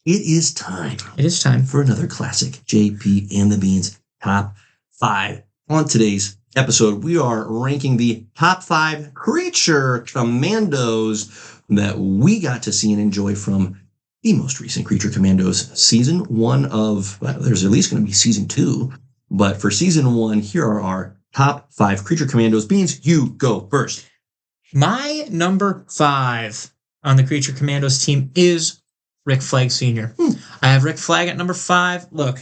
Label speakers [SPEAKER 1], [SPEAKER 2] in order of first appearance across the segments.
[SPEAKER 1] it is time.
[SPEAKER 2] It is time
[SPEAKER 1] for another classic JP and the Beans Top 5. On today's episode, we are ranking the top 5 Creature Commandos that we got to see and enjoy from the most recent Creature Commandos season 1 of, well, there's at least going to be season 2, but for season 1, here are our top 5 Creature Commandos. Beans, you go first.
[SPEAKER 2] My number 5 on the Creature Commandos team is Rick Flag Sr. I have Rick Flag at number 5. Look,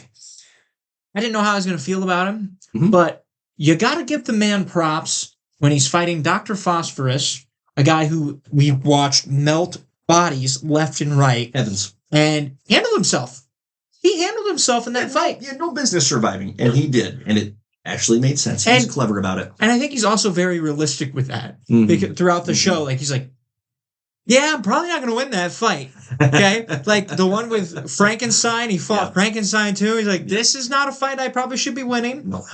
[SPEAKER 2] I didn't know how I was going to feel about him, but you got to give the man props when he's fighting Dr. Phosphorus, a guy who we watched melt bodies left and right.
[SPEAKER 1] Heavens.
[SPEAKER 2] And handled himself. He handled himself in that fight.
[SPEAKER 1] He had no business surviving, and he did. And it actually made sense. He's clever about it.
[SPEAKER 2] And I think he's also very realistic with that. Because throughout the show, like he's like, yeah, I'm probably not going to win that fight. Okay? Like the one with Frankenstein, he fought Frankenstein too. He's like, this is not a fight I probably should be winning. No.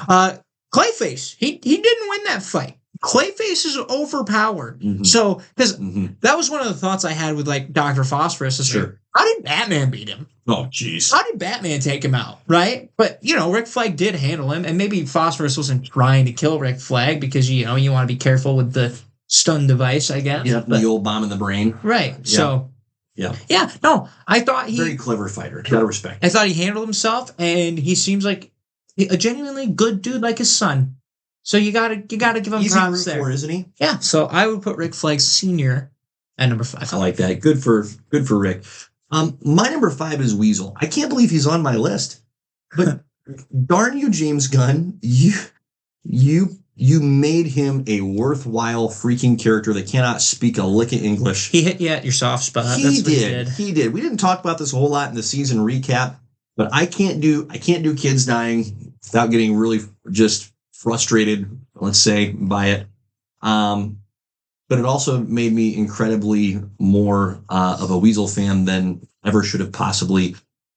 [SPEAKER 2] Clayface, he didn't win that fight. Clayface is overpowered. So, because that was one of the thoughts I had with like Dr. Phosphorus. Is like, how did Batman beat him?
[SPEAKER 1] Oh, jeez.
[SPEAKER 2] How did Batman take him out? Right? But, Rick Flag did handle him. And maybe Phosphorus wasn't trying to kill Rick Flag because, you want to be careful with the stun device, I guess.
[SPEAKER 1] Yeah, the old bomb in the brain.
[SPEAKER 2] Right. Yeah. So,
[SPEAKER 1] yeah.
[SPEAKER 2] No, I thought he...
[SPEAKER 1] Very clever fighter. Gotta respect.
[SPEAKER 2] I thought he handled himself, and he seems like a genuinely good dude like his son. So you gotta give him props there.
[SPEAKER 1] For, isn't he?
[SPEAKER 2] Yeah. So I would put Rick Flag Sr. at number 5.
[SPEAKER 1] I like that. Good for Rick. My number 5 is Weasel. I can't believe he's on my list. But darn you, James Gunn, you made him a worthwhile freaking character that cannot speak a lick of English.
[SPEAKER 2] He hit you at your soft spot.
[SPEAKER 1] He did. We didn't talk about this a whole lot in the season recap, but I can't do kids dying without getting really just frustrated, let's say, by it. But it also made me incredibly more of a Weasel fan than ever should have possibly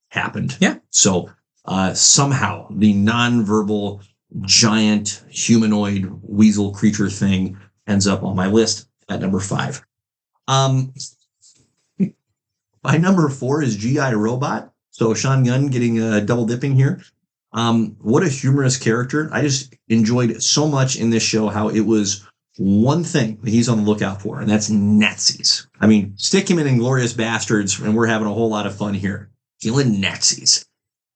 [SPEAKER 1] happened.
[SPEAKER 2] Yeah.
[SPEAKER 1] So somehow the nonverbal giant humanoid weasel creature thing ends up on my list at number 5. My number 4 is G.I. Robot. So Sean Gunn getting double dipping here. What a humorous character. I just enjoyed so much in this show how it was one thing that he's on the lookout for, and that's Nazis. I mean, stick him in Inglourious Bastards, and we're having a whole lot of fun here. Killing Nazis.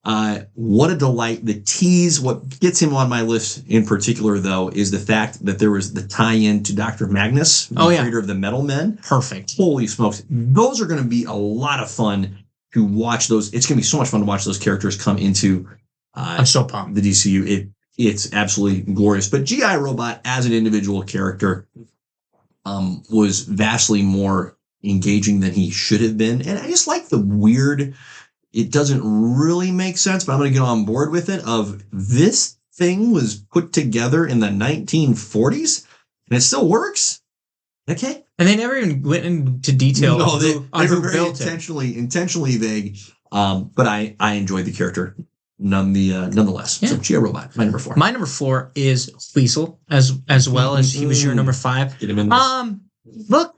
[SPEAKER 1] What a delight. The tease, what gets him on my list in particular, though, is the fact that there was the tie-in to Dr. Magnus, the creator of the Metal Men.
[SPEAKER 2] Perfect.
[SPEAKER 1] Holy smokes. Those are going to be a lot of fun to watch those. It's going to be so much fun to watch those characters come into
[SPEAKER 2] I'm so pumped.
[SPEAKER 1] The DCU. It's absolutely glorious. But G.I. Robot as an individual character was vastly more engaging than he should have been. And I just like the weird, it doesn't really make sense, but I'm going to get on board with it, of this thing was put together in the 1940s and it still works. Okay.
[SPEAKER 2] And they never even went into detail
[SPEAKER 1] they
[SPEAKER 2] who
[SPEAKER 1] were very
[SPEAKER 2] built
[SPEAKER 1] intentionally vague. But I enjoyed the character nonetheless.
[SPEAKER 2] Yeah.
[SPEAKER 1] So G.I. Robot, my number 4.
[SPEAKER 2] My number 4 is Weasel, as well as he was your number 5.
[SPEAKER 1] Get him in.
[SPEAKER 2] Look,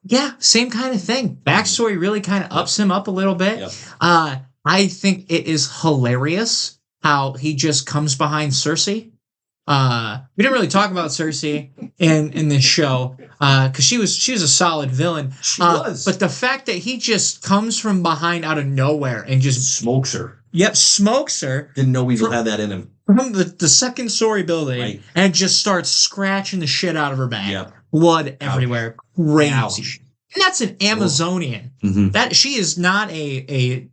[SPEAKER 2] yeah, same kind of thing. Backstory really kind of ups him up a little bit.
[SPEAKER 1] Yep.
[SPEAKER 2] I think it is hilarious how he just comes behind Cersei. We didn't really talk about Cersei in this show because she was a solid villain.
[SPEAKER 1] She was.
[SPEAKER 2] But the fact that he just comes from behind out of nowhere and just
[SPEAKER 1] smokes her.
[SPEAKER 2] Yep, smokes her.
[SPEAKER 1] Didn't know Weasel had that in him.
[SPEAKER 2] From the second story building, right, and just starts scratching the shit out of her back.
[SPEAKER 1] Yep.
[SPEAKER 2] Blood everywhere. Crazy.
[SPEAKER 1] Ouch.
[SPEAKER 2] And that's an Amazonian. That she is not a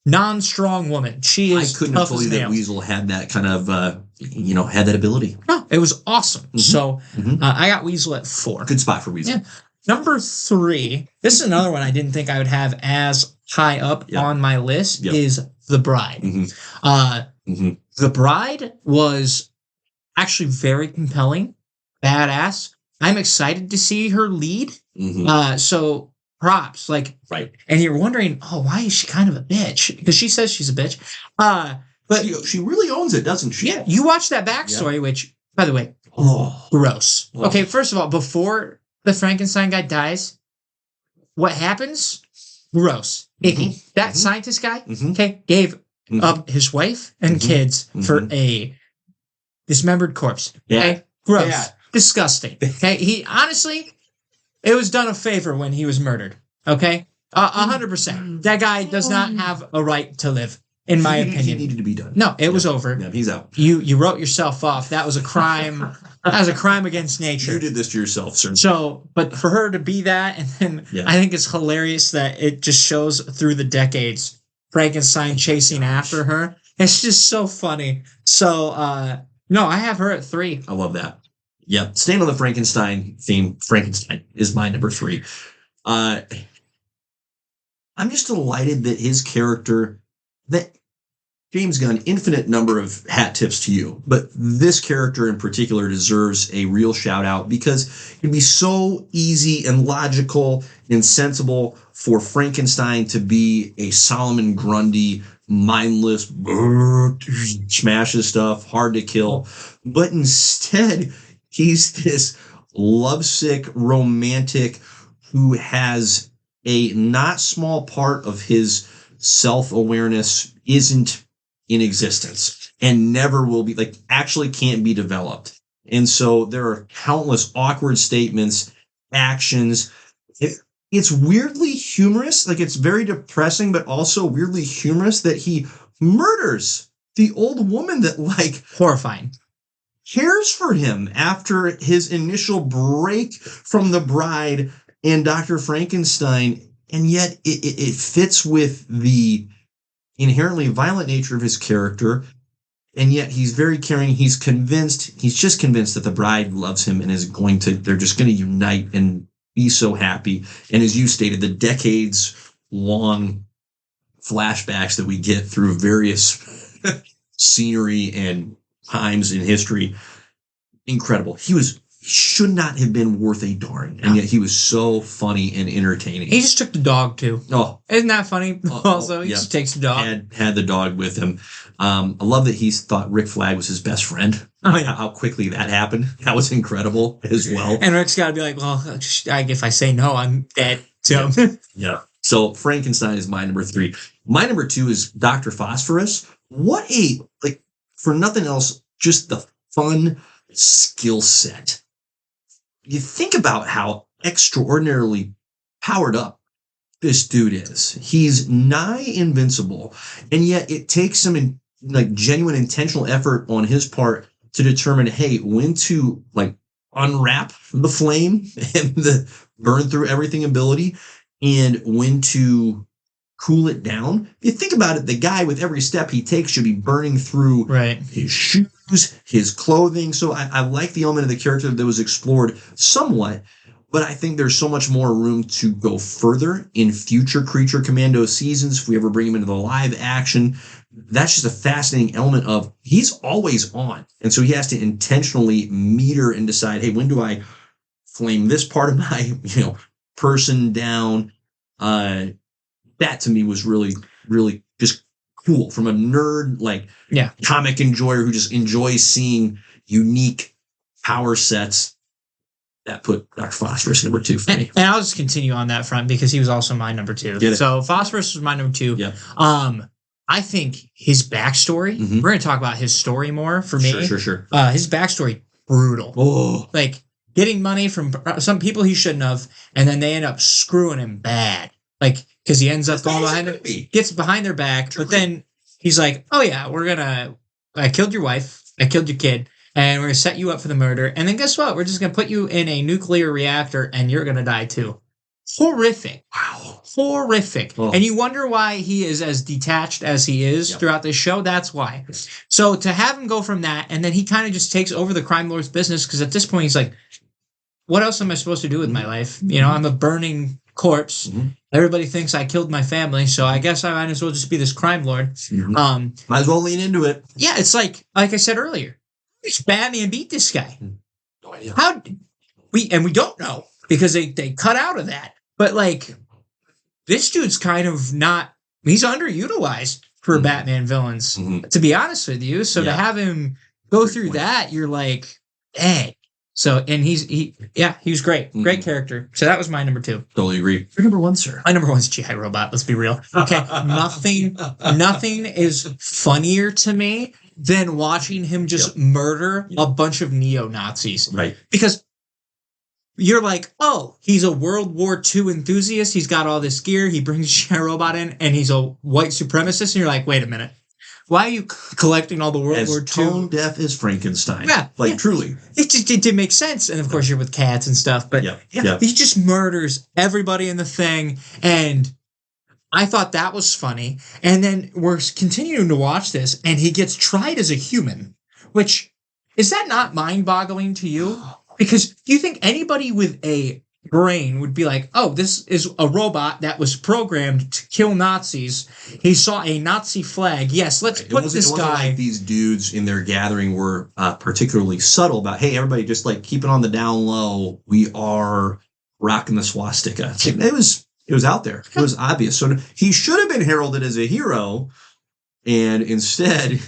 [SPEAKER 2] non-strong woman. She is.
[SPEAKER 1] I couldn't have told you that Weasel had that kind of had that ability.
[SPEAKER 2] No, it was awesome. So I got Weasel at 4.
[SPEAKER 1] Good spot for Weasel.
[SPEAKER 2] Yeah. Number 3. This is another one I didn't think I would have as high up on my list. Is The Bride. The Bride was actually very compelling, badass. I'm excited to see her lead. So props, right. And you're wondering, why is she kind of a bitch? Because she says she's a bitch. But
[SPEAKER 1] she really owns it, doesn't she?
[SPEAKER 2] Yeah. You watch that backstory, which, by the way, gross. Okay, first of all, before the Frankenstein guy dies, what happens? Gross. icky. That scientist guy, okay, gave up his wife and kids for a dismembered corpse. Okay, gross, disgusting. Okay, he honestly, it was done a favor when he was murdered. Okay, 100%. That guy does not have a right to live. In my opinion,
[SPEAKER 1] he needed to be done.
[SPEAKER 2] No, it was over.
[SPEAKER 1] Yeah, he's out.
[SPEAKER 2] You wrote yourself off. That was a crime. That was a crime against nature.
[SPEAKER 1] You did this to yourself, sir.
[SPEAKER 2] So, but for her to be that, and then I think it's hilarious that it just shows through the decades Frankenstein chasing after her. It's just so funny. So, no, I have her at 3.
[SPEAKER 1] I love that. Yep. Staying on the Frankenstein theme, Frankenstein is my number 3. I'm just delighted that his character, that James Gunn, infinite number of hat tips to you, but this character in particular deserves a real shout out because it'd be so easy and logical and sensible for Frankenstein to be a Solomon Grundy, mindless, smashes stuff, hard to kill. But instead, he's this lovesick romantic who has a not small part of his self-awareness isn't in existence and never will be, like, actually can't be developed. And so there are countless awkward statements, actions. It's weirdly humorous. Like, it's very depressing, but also weirdly humorous that he murders the old woman that, like,
[SPEAKER 2] horrifying,
[SPEAKER 1] cares for him after his initial break from the bride and Dr. Frankenstein. And yet it fits with the inherently violent nature of his character, and yet he's very caring. He's just convinced that the bride loves him and they're just going to unite and be so happy. And as you stated, the decades long flashbacks that we get through various scenery and times in history, incredible. He should not have been worth a darn, and yet he was so funny and entertaining.
[SPEAKER 2] He just took the dog too.
[SPEAKER 1] Oh,
[SPEAKER 2] isn't that funny? Also, he just takes the dog.
[SPEAKER 1] Had the dog with him. I love that he thought Rick Flag was his best friend. Oh yeah, how quickly that happened. That was incredible as well.
[SPEAKER 2] And Rick's got to be like, well, if I say no, I'm dead. So
[SPEAKER 1] yeah. So Frankenstein is my number 3. My number 2 is Dr. Phosphorus. What for nothing else, just the fun skill set. You think about how extraordinarily powered up this dude is. He's nigh invincible, and yet it takes some genuine intentional effort on his part to determine, hey, when to unwrap the flame and the burn through everything ability, and when to cool it down. If you think about it, the guy with every step he takes should be burning through his shoes, his clothing. So I like the element of the character that was explored somewhat, but I think there's so much more room to go further in future Creature Commando seasons. If we ever bring him into the live action, that's just a fascinating element of he's always on. And so he has to intentionally meter and decide, hey, when do I flame this part of my, person down? That to me was really, really just cool from a nerd, comic enjoyer who just enjoys seeing unique power sets. That put Dr. Phosphorus number 2 for me.
[SPEAKER 2] And I'll just continue on that front because he was also my number 2. So Phosphorus was my number 2.
[SPEAKER 1] Yeah.
[SPEAKER 2] I think his backstory, we're going to talk about his story more for me.
[SPEAKER 1] Sure.
[SPEAKER 2] His backstory, brutal.
[SPEAKER 1] Oh.
[SPEAKER 2] Getting money from some people he shouldn't have, and then they end up screwing him bad. Because he ends up going behind them, gets behind their back, but then he's like, oh yeah, I killed your wife, I killed your kid, and we're going to set you up for the murder. And then guess what? We're just going to put you in a nuclear reactor and you're going to die too. Horrific.
[SPEAKER 1] Wow.
[SPEAKER 2] Horrific. Oh. And you wonder why he is as detached as he is throughout this show. That's why. So to have him go from that, and then he kind of just takes over the crime lord's business, because at this point he's like, what else am I supposed to do with my life? I'm a burning corpse. Everybody thinks I killed my family, so I guess I might as well just be this crime lord.
[SPEAKER 1] Might as well lean into it.
[SPEAKER 2] Yeah, it's like I said earlier, Batman beat this guy.
[SPEAKER 1] No idea.
[SPEAKER 2] We don't know because they cut out of that. But this dude's kind of not. He's underutilized for Batman villains, to be honest with you. So to have him go through that, you're like, dang. So, and he was great. Great character. So that was my number 2.
[SPEAKER 1] Totally agree. Your number 1, sir?
[SPEAKER 2] My number 1 is G.I. Robot. Let's be real. Okay. Nothing is funnier to me than watching him just murder a bunch of neo-Nazis.
[SPEAKER 1] Right.
[SPEAKER 2] Because you're like, oh, he's a World War II enthusiast. He's got all this gear. He brings G.I. Robot in, and he's a white supremacist. And you're like, wait a minute. Why are you collecting all the World War II?
[SPEAKER 1] Tone deaf as Frankenstein.
[SPEAKER 2] Yeah.
[SPEAKER 1] Truly.
[SPEAKER 2] It didn't make sense. And of course, you're with cats and stuff. But he just murders everybody in the thing. And I thought that was funny. And then we're continuing to watch this, and he gets tried as a human. Which, is that not mind-boggling to you? Because do you think anybody with a brain would be like, oh, this is a robot that was programmed to kill Nazis. He saw a Nazi flag. Yes, let's put this guy. It wasn't
[SPEAKER 1] like these dudes in their gathering were particularly subtle about, hey, everybody just like keep it on the down low. We are rocking the swastika. It was out there. It was obvious. So he should have been heralded as a hero, and instead...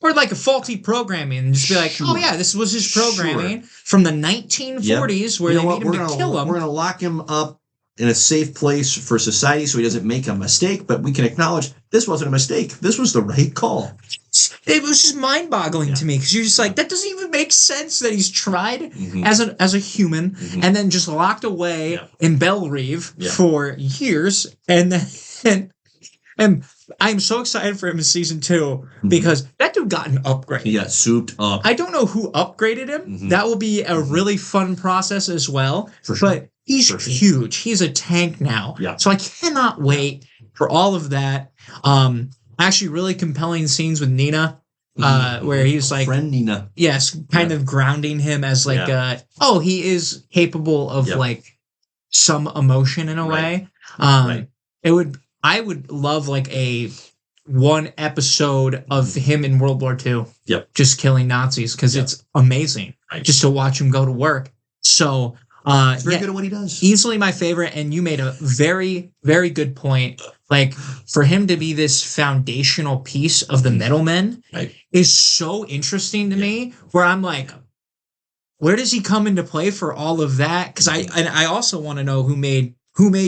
[SPEAKER 2] Or like a faulty programming, and just be like, oh yeah, this was his programming from the 1940s where they made him to kill him.
[SPEAKER 1] We're going to lock him up in a safe place for society so he doesn't make a mistake, but we can acknowledge this wasn't a mistake. This was the right call.
[SPEAKER 2] It was just mind-boggling to me, because you're just like, that doesn't even make sense that he's tried as a human and then just locked away in Belle Reve for years, and then and I'm so excited for him in season 2 because that dude got an upgrade.
[SPEAKER 1] He got souped up.
[SPEAKER 2] I don't know who upgraded him. That will be a really fun process as well.
[SPEAKER 1] For sure.
[SPEAKER 2] But he's huge. He's a tank now.
[SPEAKER 1] Yeah.
[SPEAKER 2] So I cannot wait for all of that. Actually, really compelling scenes with Nina, where he's like,
[SPEAKER 1] friend Nina.
[SPEAKER 2] Yes, kind of grounding him as like, he is capable of like some emotion in a way. I would love like a 1 episode of him in World War II.
[SPEAKER 1] Yep.
[SPEAKER 2] Just killing Nazis, because it's amazing just to watch him go to work. So
[SPEAKER 1] it's very good at what he does.
[SPEAKER 2] Easily my favorite, and you made a very, very good point. Like, for him to be this foundational piece of the Middlemen is so interesting to me, where I'm like, where does he come into play for all of that? Because I also want to know who made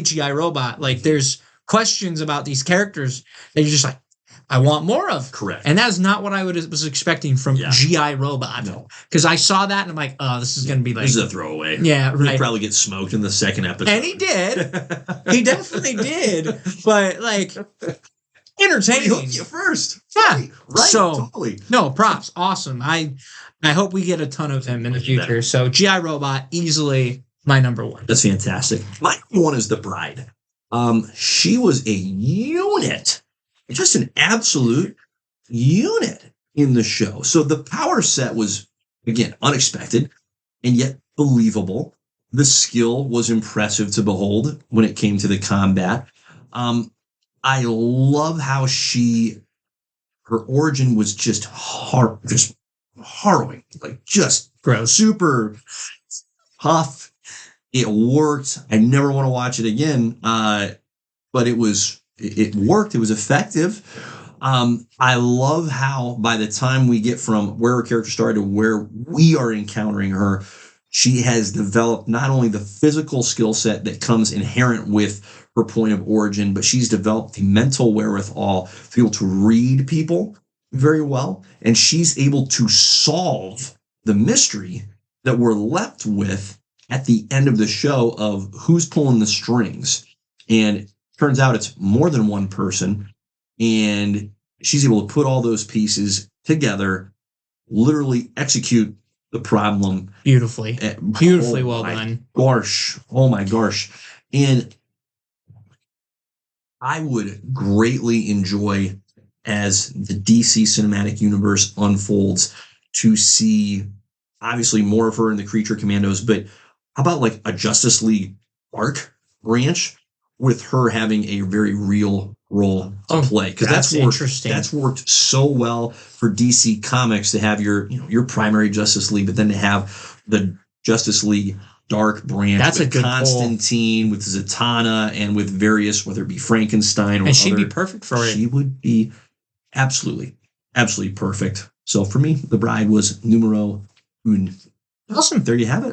[SPEAKER 2] G.I. Robot. Like, there's questions about these characters that you're just like, I want more of.
[SPEAKER 1] Correct.
[SPEAKER 2] And that's not what I was expecting from G.I. Robot.
[SPEAKER 1] No.
[SPEAKER 2] Because I saw that and I'm like, oh, this is going to be like...
[SPEAKER 1] This is a throwaway.
[SPEAKER 2] Yeah, right.
[SPEAKER 1] He'll probably get smoked in the 2nd episode.
[SPEAKER 2] And he did. He definitely did. But, like, entertaining.
[SPEAKER 1] He hooked you first.
[SPEAKER 2] Yeah.
[SPEAKER 1] Right.
[SPEAKER 2] So,
[SPEAKER 1] totally.
[SPEAKER 2] No, props. Awesome. I hope we get a ton of him in the future. So, G.I. Robot, easily my number 1.
[SPEAKER 1] That's fantastic. My number 1 is The Bride. She was a unit, just an absolute unit in the show. So the power set was, again, unexpected and yet believable. The skill was impressive to behold when it came to the combat. I love how her origin was just harrowing, like just
[SPEAKER 2] gross,
[SPEAKER 1] super tough. It worked. I never want to watch it again. But it worked. It was effective. I love how by the time we get from where her character started to where we are encountering her, she has developed not only the physical skill set that comes inherent with her point of origin, but she's developed the mental wherewithal to be able to read people very well. And she's able to solve the mystery that we're left with at the end of the show of who's pulling the strings. And turns out it's more than one person. And she's able to put all those pieces together, literally execute the problem.
[SPEAKER 2] Beautifully. Beautifully well done.
[SPEAKER 1] Gosh. Oh my gosh. And I would greatly enjoy, as the DC cinematic universe unfolds, to see obviously more of her in the Creature Commandos, but how about like a Justice League arc branch with her having a very real role to play? Because that's
[SPEAKER 2] interesting.
[SPEAKER 1] That's worked so well for DC Comics to have your primary Justice League, but then to have the Justice League dark branch.
[SPEAKER 2] That's
[SPEAKER 1] with
[SPEAKER 2] a good
[SPEAKER 1] Constantine, with Zatanna, and with various, whether it be Frankenstein or
[SPEAKER 2] and she'd be perfect for it.
[SPEAKER 1] She would be absolutely perfect. So for me, The Bride was numero un.
[SPEAKER 2] Awesome.
[SPEAKER 1] There you have it.